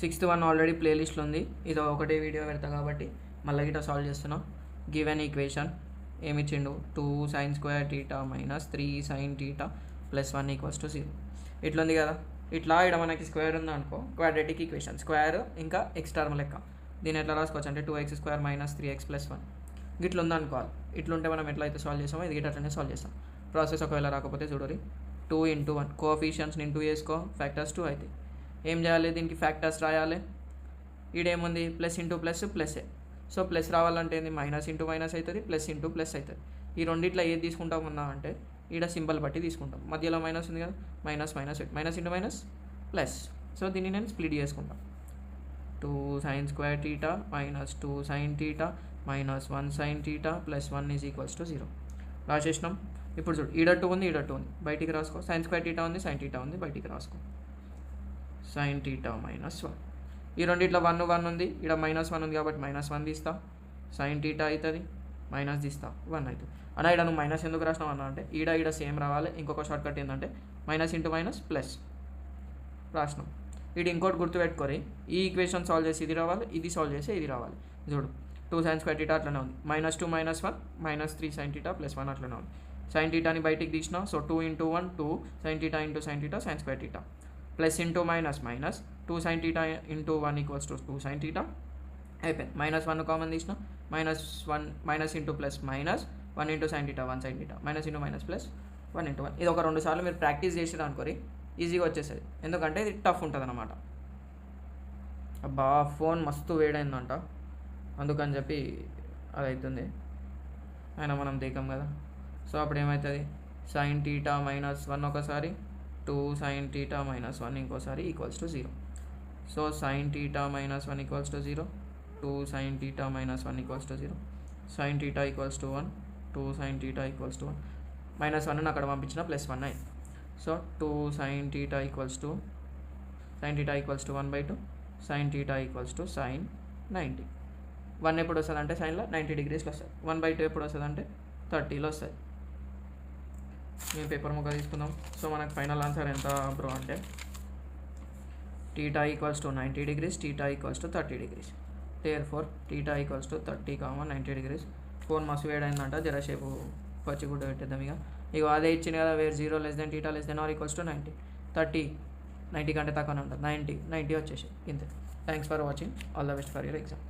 Sixth one already ప్లేలిస్ట్లో ఉంది, ఇది ఒకటే వీడియో పెడతా కాబట్టి మళ్ళీ గిట్ట సాల్వ్ చేస్తున్నాం. గివెన్ ఈక్వేషన్ ఏమిచ్చిండు, 2 sin square theta minus 3 sin theta plus 1 equals to 0. ఇట్లా ఉంది కదా, ఇట్లా ఇక్కడ మనకి స్క్వేర్ ఉంది అనుకో, క్వాడ్రాటిక్ ఈక్వేషన్ స్క్వేర్ ఇంకా ఎక్స్ టర్మ్ లెక్క. దీన్ని ఎట్లా రాసుకోవచ్చు అంటే 2x² మైనస్ 3x ప్లస్ 1 గిట్ల ఉందనుకోవాలి. ఇట్లుంటే మనం ఎట్లయితే సాల్వ్ చేస్తామో ఇది గిట్ల అట్లనే సాల్వ్ చేస్తాం. ప్రాసెస్ ఒకవేళ రాకపోతే చూడరి, 2 into 1 కోఎఫిషియన్స్ని ఇంటూ చేసుకో, ఫ్యాక్టర్స్ 2 అవుతాయి. ఏం చేయాలి, దీనికి ఫ్యాక్టర్స్ రాయాలి. ఈడేముంది ప్లస్ ఇంటూ ప్లస్ ప్లస్ఏ, సో ప్లస్ రావాలంటే ఏంది మైనస్ ఇంటూ మైనస్ అవుతుంది, ప్లస్ ఇంటూ ప్లస్ అవుతుంది. ఈ రెండిట్లో ఏది తీసుకుంటామన్నా అంటే ఈడ సింబల్ బట్టి తీసుకుంటాం. మధ్యలో మైనస్ ఉంది కదా, minus minus minus into minus plus, so దీన్ని నేను స్ప్లిట్ చేసుకుంటాను. 2 sin square theta minus 2 sin theta minus 1 sin theta plus 1 is equals to 0 రాసేసినాం. ఇప్పుడు చూడు, ఈడ 2 ఉంది, ఈడ 2 ఉంది, బయటికి రాసుకో. sin square theta ఉంది, sin theta ఉంది, బయటికి రాసుకో. sin theta మైనస్ 1, ఈ రెండిట్లో 1 1 ఉంది, ఇక్కడ మైనస్ 1 ఉంది కాబట్టి మైనస్ 1 తీస్తా, sin theta అవుతుంది, మైనస్ తీస్తా 1 అవుతుంది. అన్న ఇక్కడ నువ్వు మైనస్ ఎందుకు రాసినావు అన్న అంటే ఈడ సేమ్ రావాలి. ఇంకొక షార్ట్ కట్ ఏంటంటే మైనస్ ఇంటూ మైనస్ ప్లస్ రాసినాం. ఇది ఇంకోటి గుర్తుపెట్టుకోరి, ఈ ఈక్వేషన్ సాల్వ్ చేసి ఇది రావాలి, ఇది సాల్వ్ చేసి ఇది రావాలి. చూడు 2 sin square theta అట్లనే ఉంది, minus 2 minus 1 minus 3 sin theta plus 1 అట్లనే ఉంది. sin thetaని బయటికి తీసినా, so 2 into 1 2 sin theta into sin theta sin square theta plus into minus minus 2 sin theta into 1 equals to 2 sin theta అయిపోయింది. Minus 1 common తీసిన, minus 1 minus into plus minus 1 into sin theta 1 sin theta minus into minus plus 1 into 1. ఇది ఒక 2 సార్లు మీరు practice చేసిరా అనుకోరి, ఈజీగా వచ్చేస్తుంది. ఎందుకంటే ఇది టఫ్ ఉంటుంది అన్నమాట. అబ్బా ఫోన్ మస్తు వేడైందంట, అందుకని చెప్పి అది అవుతుంది, అయినా మనం దేకం కదా. సో అప్పుడు ఏమవుతుంది, sin theta మైనస్ 1 ఒకసారి, 2 sin theta మైనస్ 1 ఇంకోసారి equals to 0. So sin theta minus 1 equals to 0, 2 sin theta minus 1 equals to 0, sin theta equals to 1, 2 sin theta equals to 1. Minus 1 అక్కడ పంపించిన ప్లస్ 1 అయింది. So 2 sin theta equals to 1/2, sin theta equals to sin 90. 1 ఎప్పుడు వస్తుంది అంటే సైన్లో 90 degreesలో వస్తుంది, 1/2 ఎప్పుడు వస్తుంది అంటే 30లో వస్తుంది. మేము పేపర్ ముక్క తీసుకుందాం. సో మనకు ఫైనల్ ఆన్సర్ ఎంత బ్రో అంటే theta equals to 90 degrees, theta equals to 30 degrees. therefore theta equals to 30, 90 degrees. Phone మస్తు వేడైందంట, జరసేపు పచ్చిగుడ్డ పెట్టేద్దాం. ఇక అదే ఇచ్చింది కదా, wear 0 less than theta less than or equals to 90, 90 కంటే తక్కువనే ఉంటుంది, 90 వచ్చేసి ఇంతే. Thanks for watching, all the best for your exam.